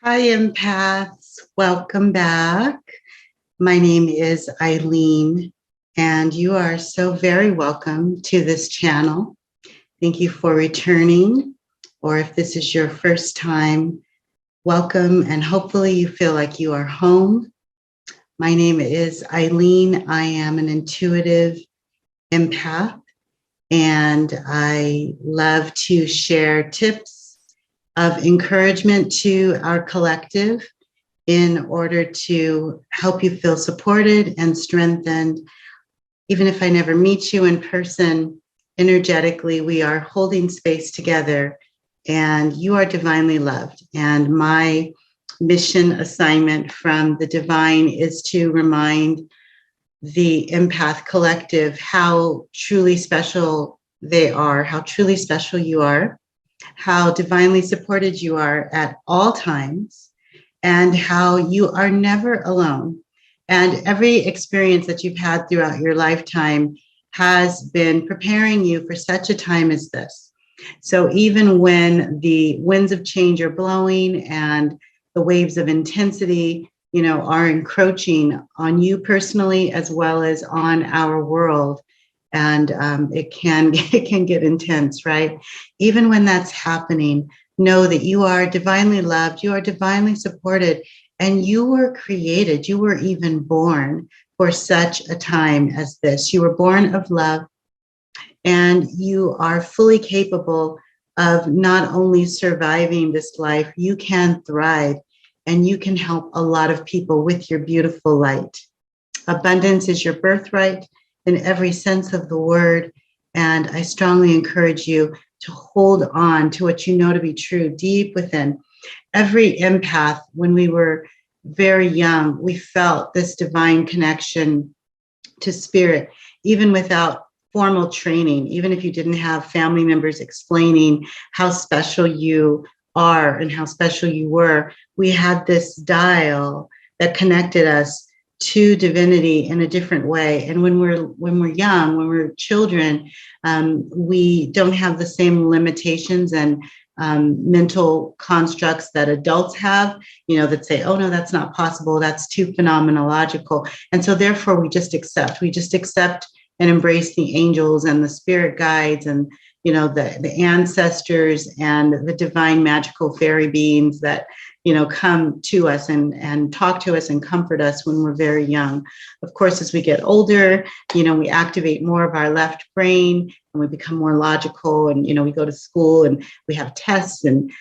Hi, empaths. Welcome back. My name is Eileen, and you are so very welcome to this channel. Thank you for returning, or if this is your first time, welcome, and hopefully you feel like you are home. My name is Eileen. I am an intuitive empath, and I love to share tips of encouragement to our collective in order to help you feel supported and strengthened. Even if I never meet you in person, energetically, we are holding space together and you are divinely loved. And my mission assignment from the divine is to remind the empath collective how truly special they are, how truly special you are, how divinely supported you are at all times, and how you are never alone. And every experience that you've had throughout your lifetime has been preparing you for such a time as this. So even when the winds of change are blowing and the waves of intensity, are encroaching on you personally as well as on our world, and it can get intense, right? Even when that's happening, know that you are divinely loved, you are divinely supported, and you were created, you were even born for such a time as this. You were born of love, and you are fully capable of not only surviving this life, you can thrive, and you can help a lot of people with your beautiful light. Abundance is your birthright in every sense of the word. And I strongly encourage you to hold on to what you know to be true deep within. Every empath, when we were very young, we felt this divine connection to spirit, even without formal training, even if you didn't have family members explaining how special you are and how special you were. We had this dial that connected us to divinity in a different way. And when we're young, when we're children, we don't have the same limitations and mental constructs that adults have, that say, oh no, that's not possible. That's too phenomenological. And so therefore we just accept and embrace the angels and the spirit guides and, the ancestors and the divine magical fairy beings that, come to us and talk to us and comfort us when we're very young. Of course, as we get older, we activate more of our left brain and we become more logical, and, we go to school and we have tests and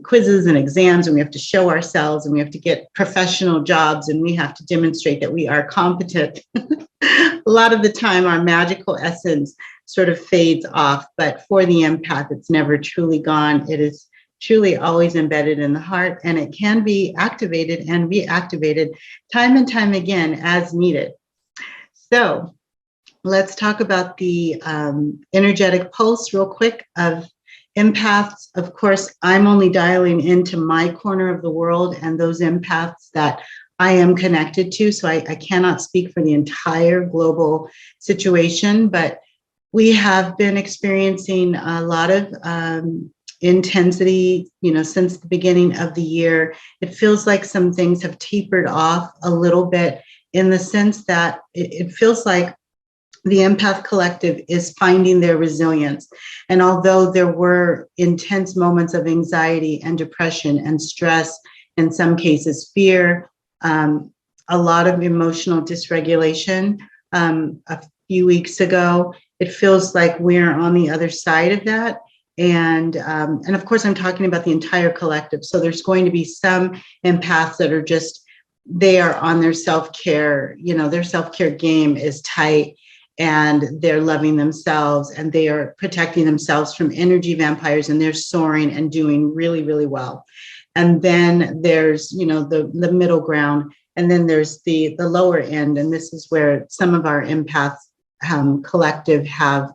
quizzes and exams, and we have to show ourselves and we have to get professional jobs and we have to demonstrate that we are competent. A lot of the time, our magical essence sort of fades off, but for the empath, it's never truly gone. It is truly always embedded in the heart, and it can be activated and reactivated time and time again as needed. So let's talk about the energetic pulse real quick of empaths. Of course, I'm only dialing into my corner of the world and those empaths that I am connected to. So I cannot speak for the entire global situation, but we have been experiencing a lot of intensity, since the beginning of the year. It feels like some things have tapered off a little bit in the sense that it feels like the empath collective is finding their resilience. And although there were intense moments of anxiety and depression and stress, in some cases fear, a lot of emotional dysregulation, a few weeks ago, it feels like we're on the other side of that. And of course, I'm talking about the entire collective. So there's going to be some empaths that are they are on their self-care, their self-care game is tight, and they're loving themselves and they are protecting themselves from energy vampires, and they're soaring and doing really, really well. And then there's, the middle ground, and then there's the lower end. And this is where some of our empaths collective have,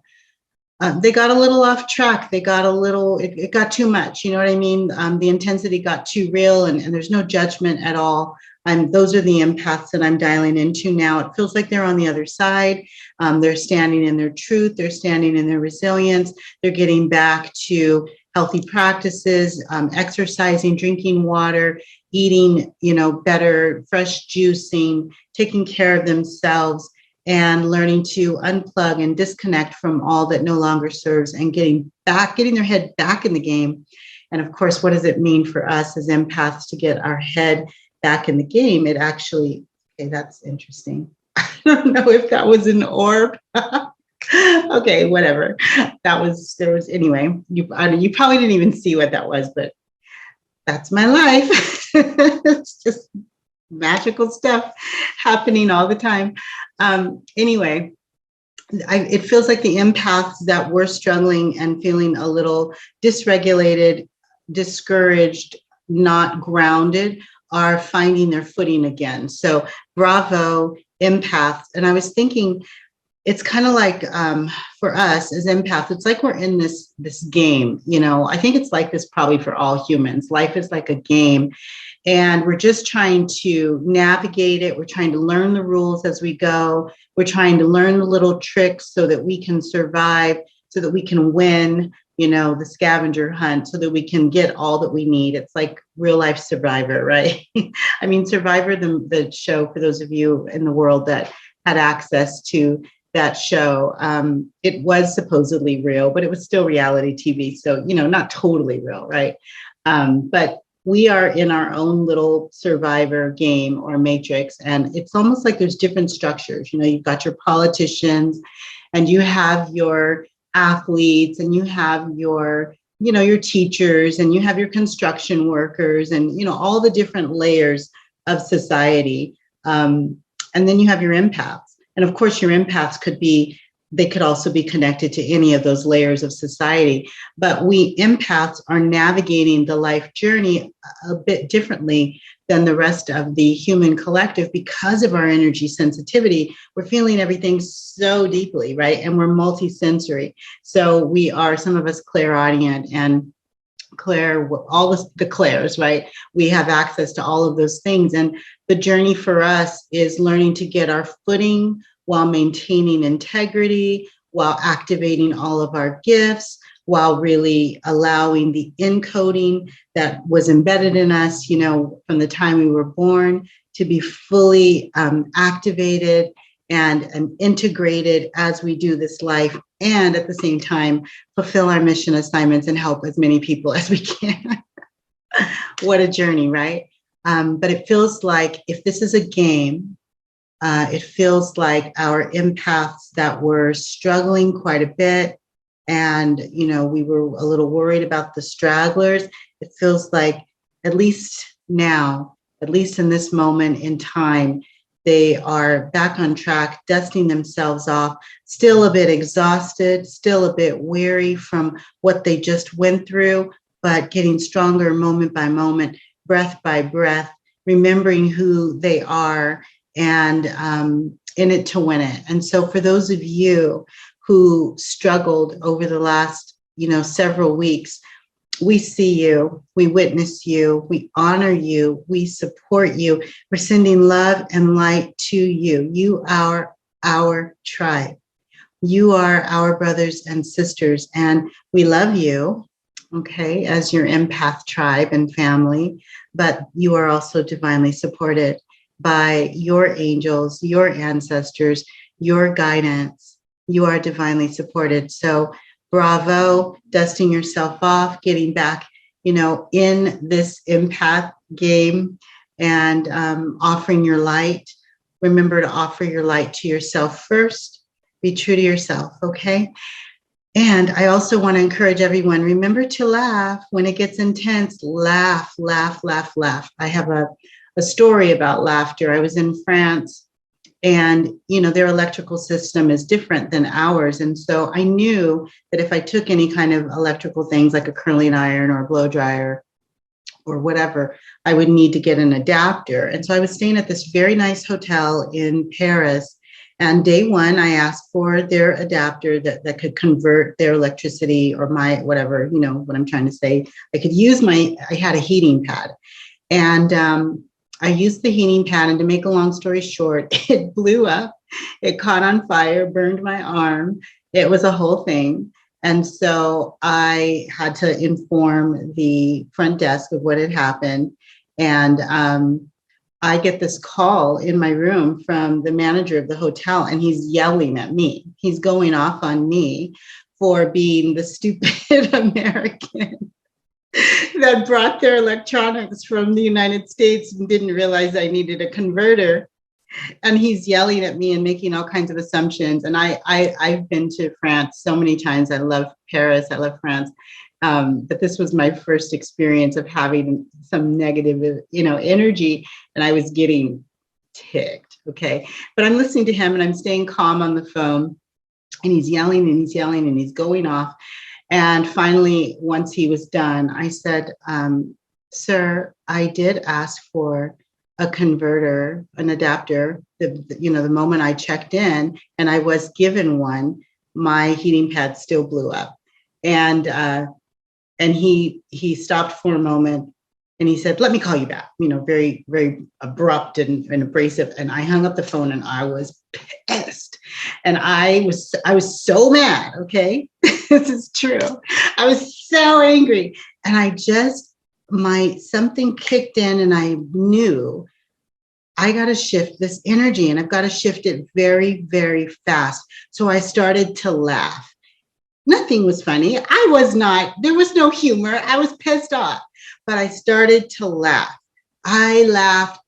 they got a little off track. They got it got too much. You know what I mean? The intensity got too real, and there's no judgment at all. Those are the empaths that I'm dialing into now. It feels like they're on the other side. They're standing in their truth. They're standing in their resilience. They're getting back to healthy practices, exercising, drinking water, eating, better, fresh juicing, taking care of themselves, and learning to unplug and disconnect from all that no longer serves, and getting their head back in the game. And of course, what does it mean for us as empaths to get our head back in the game? It actually, okay, that's interesting. I don't know if that was an orb. Okay, whatever. Anyway, you probably didn't even see what that was, but that's my life. It's just magical stuff happening all the time. Anyway, it feels like the empaths that were struggling and feeling a little dysregulated, discouraged, not grounded, are finding their footing again. So bravo, empaths. And I was thinking, it's kind of like for us as empaths, it's like we're in this game. I think it's like this probably for all humans. Life is like a game, and we're just trying to navigate it. We're trying to learn the rules as we go. We're trying to learn the little tricks so that we can survive, so that we can win, the scavenger hunt, so that we can get all that we need. It's like real life Survivor, right? I mean, Survivor, the show, for those of you in the world that had access to that show, it was supposedly real, but it was still reality TV. So, not totally real, right? But we are in our own little Survivor game or matrix. And it's almost like there's different structures. You've got your politicians, and you have your athletes, and you have your teachers, and you have your construction workers, and, all the different layers of society. And then you have your empaths. And of course, your empaths could also be connected to any of those layers of society. But we empaths are navigating the life journey a bit differently than the rest of the human collective because of our energy sensitivity. We're feeling everything so deeply, right? And we're multisensory. So we are, some of us, clairaudient and all the clairs, right? We have access to all of those things. And the journey for us is learning to get our footing while maintaining integrity, while activating all of our gifts, while really allowing the encoding that was embedded in us, from the time we were born, to be fully activated and integrated as we do this life, and at the same time fulfill our mission assignments and help as many people as we can. What a journey, right? But it feels like, if this is a game, it feels like our empaths that were struggling quite a bit, and we were a little worried about the stragglers. It feels like, at least now, at least in this moment in time, they are back on track, dusting themselves off, still a bit exhausted, still a bit weary from what they just went through, but getting stronger moment by moment, breath by breath, remembering who they are, and in it to win it. And so for those of you who struggled over the last, several weeks, we see you, we witness you, we honor you, we support you. We're sending love and light to you. You are our tribe. You are our brothers and sisters, and we love you, okay, as your empath tribe and family, but you are also divinely supported by your angels, your ancestors, your guidance. You are divinely supported. So bravo, dusting yourself off, getting back, in this empath game, and offering your light. Remember to offer your light to yourself first. Be true to yourself, okay? And I also want to encourage everyone, remember to laugh. When it gets intense, laugh, laugh, laugh, laugh. I have a story about laughter. I was in France, and, their electrical system is different than ours. And so I knew that if I took any kind of electrical things like a curling iron or a blow dryer or whatever, I would need to get an adapter. And so I was staying at this very nice hotel in Paris. And day one, I asked for their adapter that could convert their electricity, or my, whatever, what I'm trying to say. I had a heating pad. And I used the heating pad, and to make a long story short, it blew up. It caught on fire, burned my arm. It was a whole thing. And so I had to inform the front desk of what had happened. And I get this call in my room from the manager of the hotel, and he's yelling at me. He's going off on me for being the stupid American that brought their electronics from the United States and didn't realize I needed a converter. And he's yelling at me and making all kinds of assumptions. And I've been to France so many times. I love Paris. I love France. But this was my first experience of having some negative, energy, and I was getting ticked. Okay. But I'm listening to him and I'm staying calm on the phone, and he's yelling and he's yelling and he's going off. And finally, once he was done, I said, sir, I did ask for a converter, an adapter. The moment I checked in and I was given one, my heating pad still blew up. And he stopped for a moment and he said, let me call you back, very, very abrupt and abrasive. And I hung up the phone and I was pissed. And I was so mad. Okay. This is true. I was so angry. And something kicked in and I knew I got to shift this energy, and I've got to shift it very, very fast. So I started to laugh. Nothing was funny. There was no humor. I was pissed off, but I started to laugh. I laughed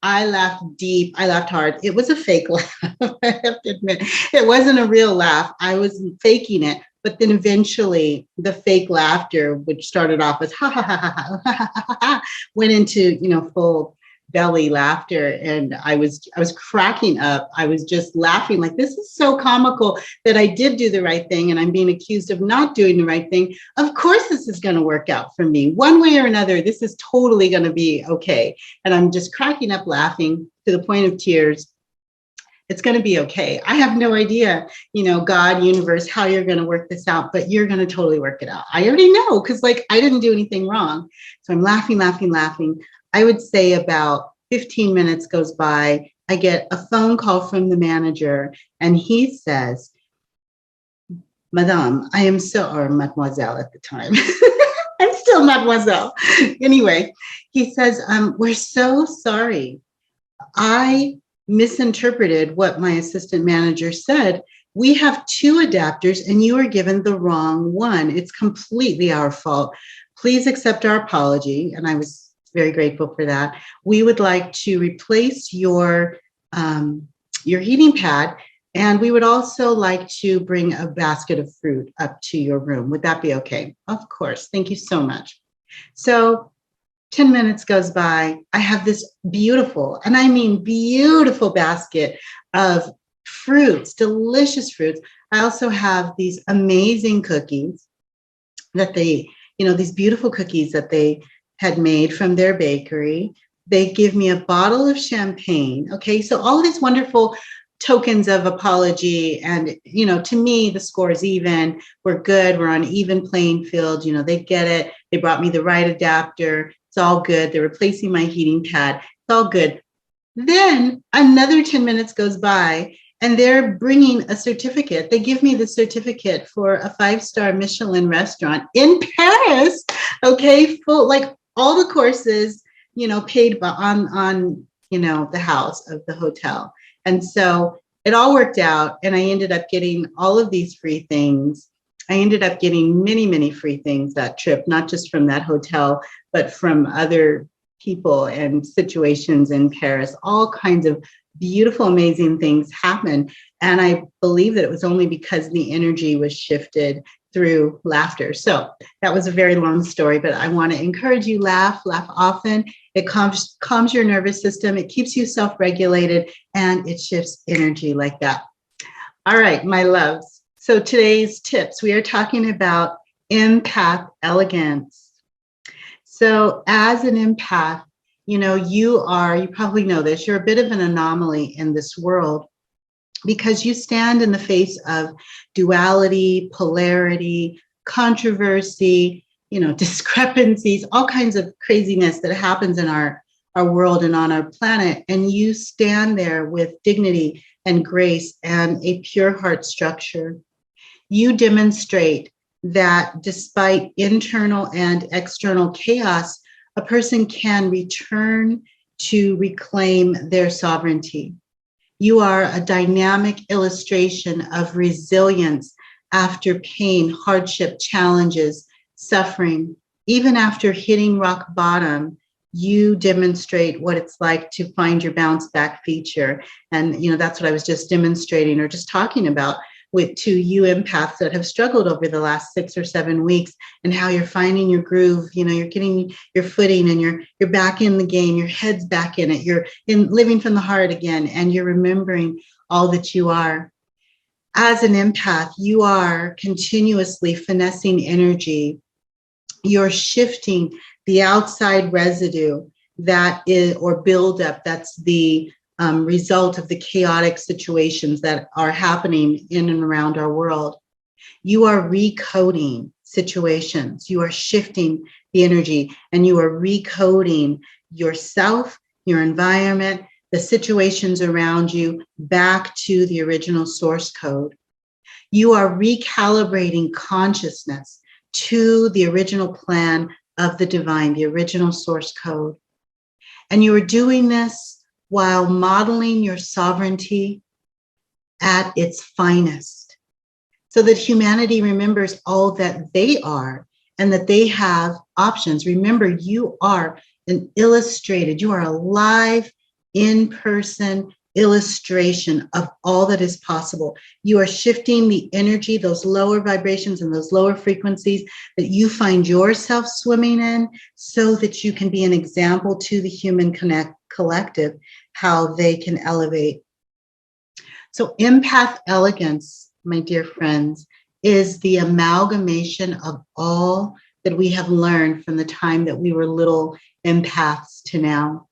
deep. I laughed hard. It was a fake laugh. I have to admit, it wasn't a real laugh. I was faking it. But then eventually the fake laughter, which started off as ha ha ha ha ha ha ha, went into, full belly laughter. And I was cracking up. I was just laughing like, this is so comical that I did do the right thing and I'm being accused of not doing the right thing. Of course, this is going to work out for me one way or another. This is totally going to be okay. And I'm just cracking up laughing to the point of tears. It's going to be okay. I have no idea, God, universe, how you're going to work this out, but you're going to totally work it out. I already know, because I didn't do anything wrong. So I'm laughing. I would say about 15 minutes goes by. I get a phone call from the manager and he says, Madame, or Mademoiselle at the time. I'm still Mademoiselle. Anyway, he says, we're so sorry. I misinterpreted what my assistant manager said. We have 2 adapters and you were given the wrong one. It's completely our fault. Please accept our apology. And I was very grateful for that. We would like to replace your heating pad, and we would also like to bring a basket of fruit up to your room. Would that be okay? Of course. Thank you so much. So 10 minutes goes by. I have this beautiful, and I mean beautiful basket of fruits, delicious fruits. I also have these amazing cookies that these beautiful cookies that they had made from their bakery. They give me a bottle of champagne. Okay, so all of these wonderful tokens of apology. And, to me, the score is even. We're good. We're on even playing field. They get it. They brought me the right adapter. It's all good. They're replacing my heating pad. It's all good. Then another 10 minutes goes by and they're bringing a certificate. They give me the certificate for a 5-star Michelin restaurant in Paris. Okay, full, like all the courses, paid on the house of the hotel. And so it all worked out. And I ended up getting all of these free things. I ended up getting many, many free things that trip, not just from that hotel, but from other people and situations in Paris. All kinds of beautiful, amazing things happened. And I believe that it was only because the energy was shifted through laughter. So that was a very long story, but I want to encourage you, laugh often. It calms your nervous system. It keeps you self-regulated, and it shifts energy like that. All right, my loves. So today's tips, we are talking about empath elegance. So as an empath, you probably know this, you're a bit of an anomaly in this world because you stand in the face of duality, polarity, controversy, discrepancies, all kinds of craziness that happens in our world and on our planet. And you stand there with dignity and grace and a pure heart structure. You demonstrate that despite internal and external chaos, a person can return to reclaim their sovereignty. You are a dynamic illustration of resilience after pain, hardship, challenges, suffering. Even after hitting rock bottom, you demonstrate what it's like to find your bounce back feature. And, that's what I was just demonstrating or just talking about with to you empaths that have struggled over the last 6 or 7 weeks, and how you're finding your groove. You're getting your footing, and you're back in the game. Your head's back in it. You're living from the heart again, and you're remembering all that you are. As an empath, you are continuously finessing energy. You're shifting the outside residue that is, or buildup, that's the result of the chaotic situations that are happening in and around our world. You are recoding situations. You are shifting the energy, and you are recoding yourself, your environment, the situations around you back to the original source code. You are recalibrating consciousness to the original plan of the divine, the original source code. And you are doing this while modeling your sovereignty at its finest, so that humanity remembers all that they are and that they have options. Remember, you are an illustrated, you are a live, in-person illustration of all that is possible. You are shifting the energy, those lower vibrations and those lower frequencies that you find yourself swimming in, so that you can be an example to the human collective, how they can elevate. So empath elegance, my dear friends, is the amalgamation of all that we have learned from the time that we were little empaths to now.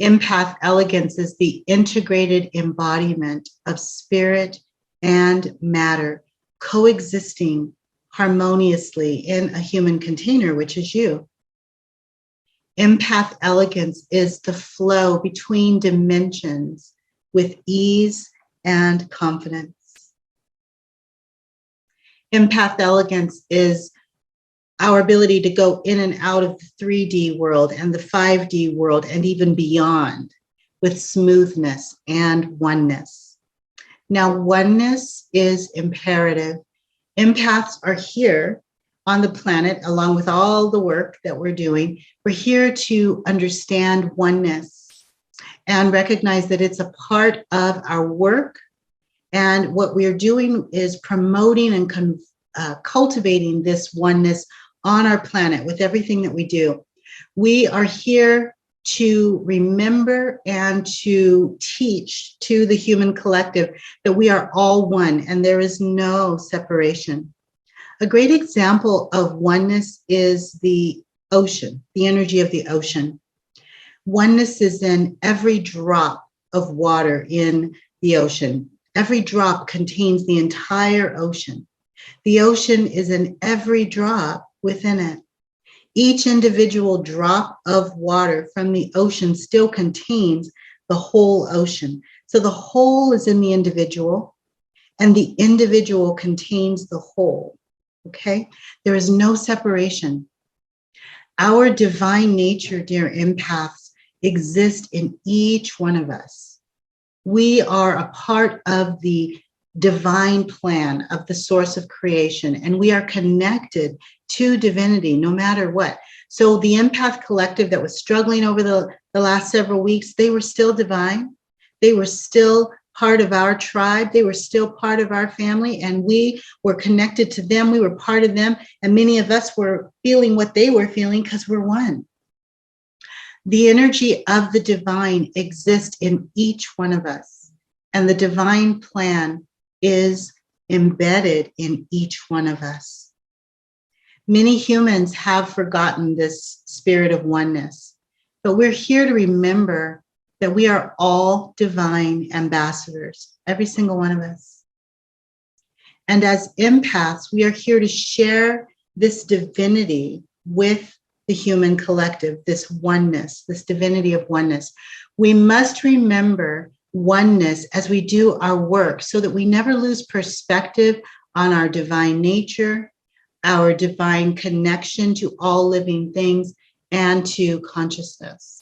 Empath elegance is the integrated embodiment of spirit and matter coexisting harmoniously in a human container, which is you. Empath elegance is the flow between dimensions with ease and confidence. Empath elegance is our ability to go in and out of the 3D world and the 5D world and even beyond with smoothness and oneness. Now, oneness is imperative. Empaths are here on the planet, along with all the work that we're doing. We're here to understand oneness and recognize that it's a part of our work. And what we're doing is promoting and cultivating this oneness on our planet with everything that we do. We are here to remember and to teach to the human collective that we are all one and there is no separation. A great example of oneness is the ocean, the energy of the ocean. Oneness is in every drop of water in the ocean. Every drop contains the entire ocean. The ocean is in every drop within it. Each individual drop of water from the ocean still contains the whole ocean. So the whole is in the individual, and the individual contains the whole. Okay? There is no separation. Our divine nature, dear empaths, exists in each one of us. We are a part of the divine plan of the source of creation, and we are connected to divinity no matter what. So the empath collective that was struggling over the last several weeks, they were still divine. They were still part of our tribe. They were still part of our family, and we were connected to them. We were part of them, and many of us were feeling what they were feeling because we're one. The energy of the divine exists in each one of us, and the divine plan is embedded in each one of us. Many humans have forgotten this spirit of oneness, but we're here to remember that we are all divine ambassadors, every single one of us. And as empaths, we are here to share this divinity with the human collective, this oneness, this divinity of oneness. We must remember oneness as we do our work so that we never lose perspective on our divine nature, our divine connection to all living things, and to consciousness.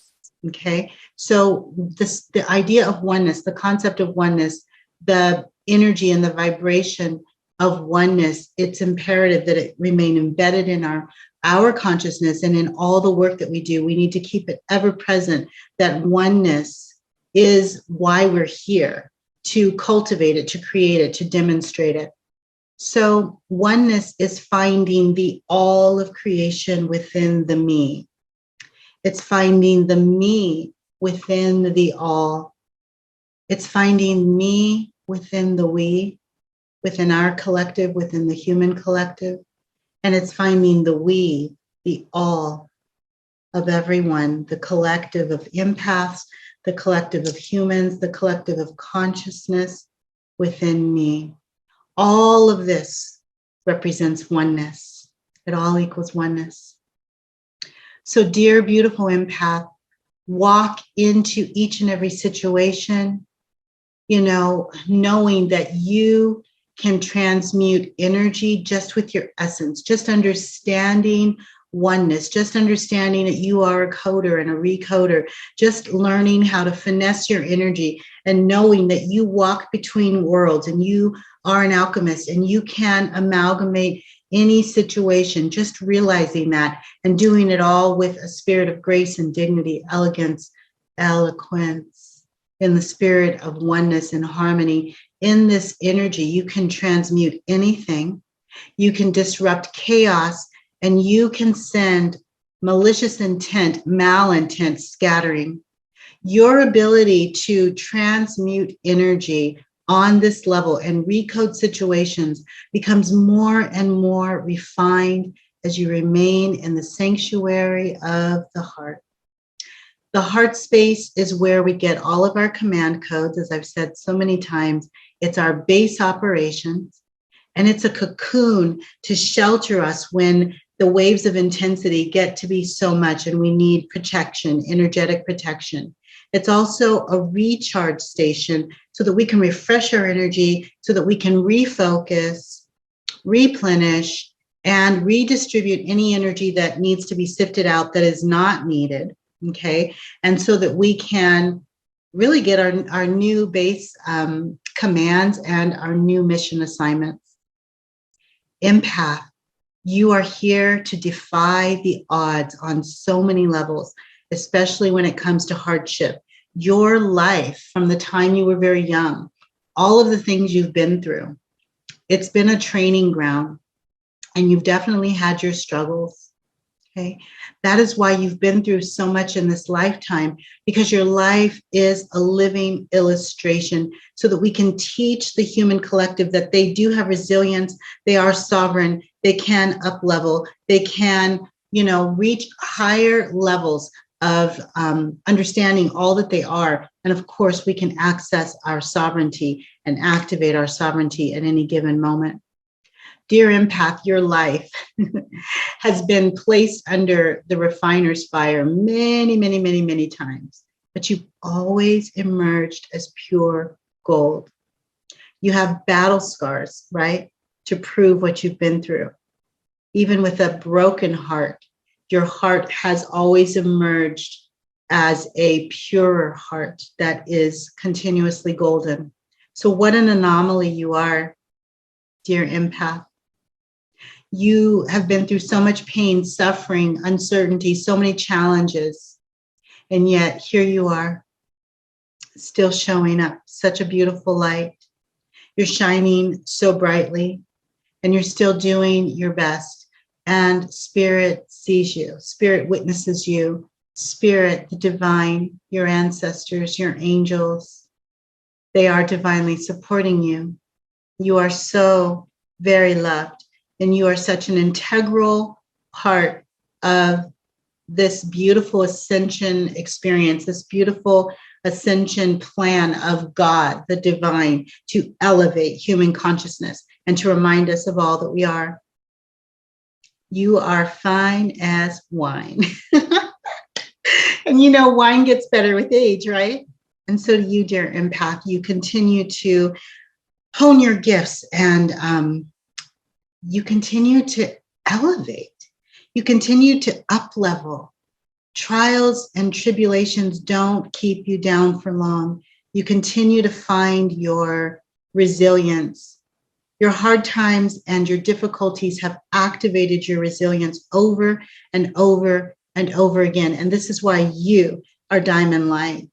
Okay, so the idea of oneness, the concept of oneness, the energy and the vibration of oneness, it's imperative that it remain embedded in our consciousness and in all the work that we do. We need to keep it ever present that oneness is why we're here, to cultivate it, to create it, to demonstrate it. So oneness is finding the all of creation within the me. It's finding the me within the all. It's finding me within the we, within our collective, within the human collective. And it's finding the we, the all of everyone, the collective of empaths, the collective of humans, the collective of consciousness within me. All of this represents oneness. It all equals oneness. So, dear, beautiful empath, walk into each and every situation, knowing that you can transmute energy just with your essence, just understanding oneness, just understanding that you are a coder and a recoder, just learning how to finesse your energy and knowing that you walk between worlds and you are an alchemist and you can amalgamate any situation, just realizing that and doing it all with a spirit of grace and dignity, elegance, eloquence, in the spirit of oneness and harmony. In this energy, you can transmute anything, you can disrupt chaos, and you can send malicious intent, malintent scattering. Your ability to transmute energy on this level and recode situations becomes more and more refined as you remain in the sanctuary of the heart. The heart space is where we get all of our command codes, as I've said so many times. It's our base operations, and it's a cocoon to shelter us when the waves of intensity get to be so much and we need protection, energetic protection. It's also a recharge station so that we can refresh our energy, so that we can refocus, replenish, and redistribute any energy that needs to be sifted out that is not needed, okay? And so that we can really get our new base commands and our new mission assignments. Empath, you are here to defy the odds on so many levels, especially when it comes to hardship. Your life from the time you were very young, all of the things you've been through, it's been a training ground, and you've definitely had your struggles, okay? That is why you've been through so much in this lifetime, because your life is a living illustration so that we can teach the human collective that they do have resilience, they are sovereign, they can up level, they can, reach higher levels of understanding all that they are. And of course, we can access our sovereignty and activate our sovereignty at any given moment. Dear empath, your life has been placed under the refiner's fire many, many, many, many times, but you've always emerged as pure gold. You have battle scars, right, to prove what you've been through. Even with a broken heart, your heart has always emerged as a purer heart that is continuously golden. So what an anomaly you are, dear empath. You have been through so much pain, suffering, uncertainty, so many challenges. And yet here you are, still showing up, such a beautiful light. You're shining so brightly, and you're still doing your best. And Spirit sees you, Spirit witnesses you, Spirit, the divine, your ancestors, your angels, they are divinely supporting you. You are so very loved, and you are such an integral part of this beautiful ascension experience, this beautiful ascension plan of God, the divine, to elevate human consciousness and to remind us of all that we are. You are fine as wine. And wine gets better with age, right? And so do you, dear empath. You continue to hone your gifts, and you continue to elevate. You continue to up level. Trials and tribulations don't keep you down for long. You continue to find your resilience. Your hard times and your difficulties have activated your resilience over and over and over again. And this is why you are diamond light.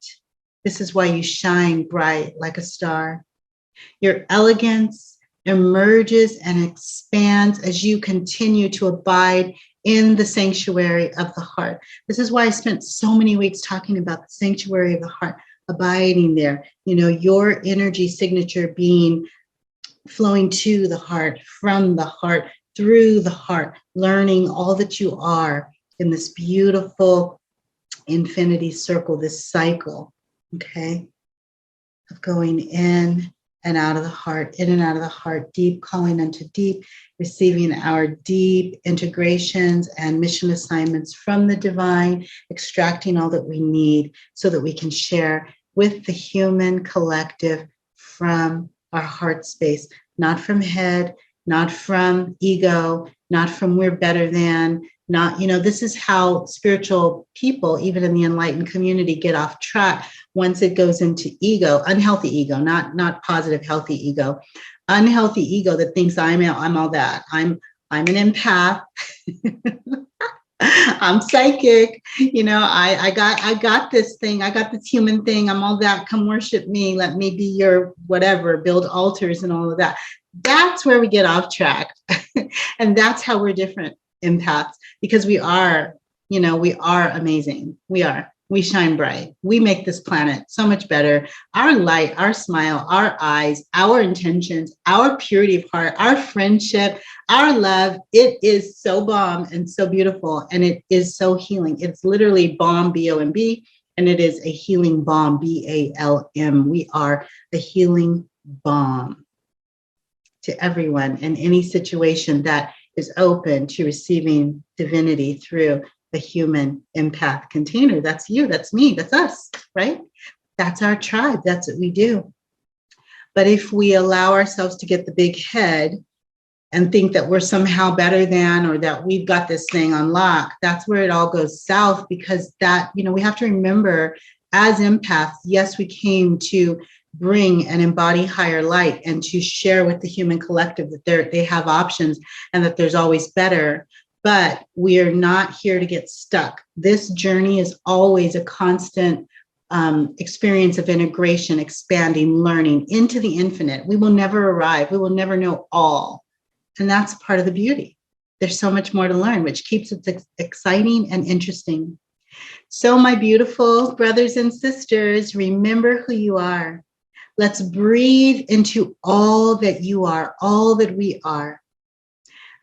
This is why you shine bright like a star. Your elegance emerges and expands as you continue to abide in the sanctuary of the heart. This is why I spent so many weeks talking about the sanctuary of the heart, abiding there. You know, your energy signature being flowing to the heart, from the heart, through the heart, learning all that you are in this beautiful infinity circle, this cycle, okay, of going in and out of the heart, in and out of the heart, deep calling unto deep, receiving our deep integrations and mission assignments from the divine, extracting all that we need so that we can share with the human collective from our heart space, not from head, not from ego, not from we're better than, not, you know, this is how spiritual people, even in the enlightened community, get off track once it goes into ego, unhealthy ego, not positive, healthy ego, unhealthy ego that thinks I'm all that. I'm an empath. I'm psychic. You know, I got this thing. I got this human thing. I'm all that. Come worship me. Let me be your whatever, build altars and all of that. That's where we get off track. And that's how we're different empaths, because we are, you know, we are amazing. We are. We shine bright. We make this planet so much better. Our light, our smile, our eyes, our intentions, our purity of heart, our friendship, our love, it is so bomb and so beautiful. And it is so healing. It's literally bomb, B-O-M-B, and it is a healing bomb, B-A-L-M. We are a healing bomb to everyone in any situation that is open to receiving divinity through the human empath container. That's you, that's me, that's us, right? That's our tribe. That's what we do. But if we allow ourselves to get the big head and think that we're somehow better than, or that we've got this thing on lock, that's where it all goes south, because that, you know, we have to remember as empaths, yes, we came to bring and embody higher light and to share with the human collective that they have options and that there's always better. But we are not here to get stuck. This journey is always a constant experience of integration, expanding, learning into the infinite. We will never arrive. We will never know all. And that's part of the beauty. There's so much more to learn, which keeps it exciting and interesting. So my beautiful brothers and sisters, remember who you are. Let's breathe into all that you are, all that we are.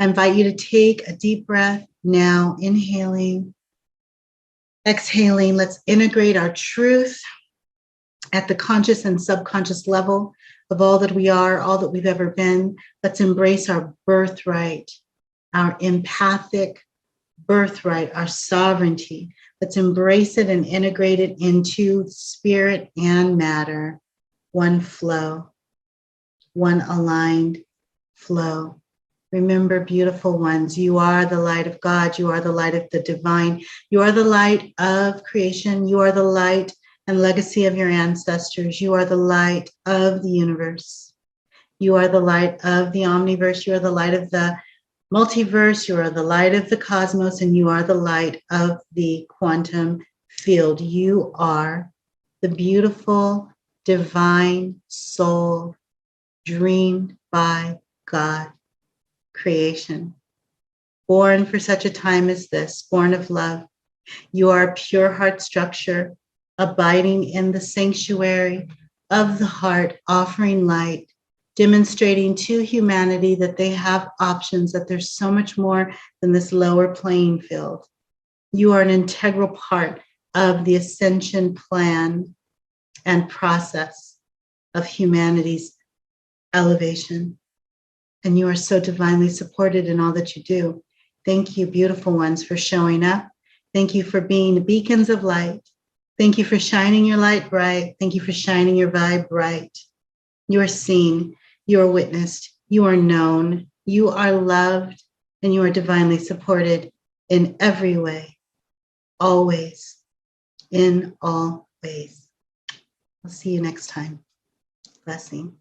I invite you to take a deep breath now, inhaling, exhaling. Let's integrate our truth at the conscious and subconscious level of all that we are, all that we've ever been. Let's embrace our birthright, our empathic birthright, our sovereignty. Let's embrace it and integrate it into spirit and matter. One flow, one aligned flow. Remember, beautiful ones, you are the light of God. You are the light of the divine. You are the light of creation. You are the light and legacy of your ancestors. You are the light of the universe. You are the light of the omniverse. You are the light of the multiverse. You are the light of the cosmos, and you are the light of the quantum field. You are the beautiful, divine soul dreamed by God. Creation, born for such a time as this, born of love. You are pure heart structure, abiding in the sanctuary of the heart, offering light, demonstrating to humanity that they have options, that there's so much more than this lower playing field. You are an integral part of the ascension plan and process of humanity's elevation. And you are so divinely supported in all that you do. Thank you, beautiful ones, for showing up. Thank you for being beacons of light. Thank you for shining your light bright. Thank you for shining your vibe bright. You are seen, you are witnessed, you are known, you are loved, and you are divinely supported in every way. always, in all ways. I'll see you next time. Blessing.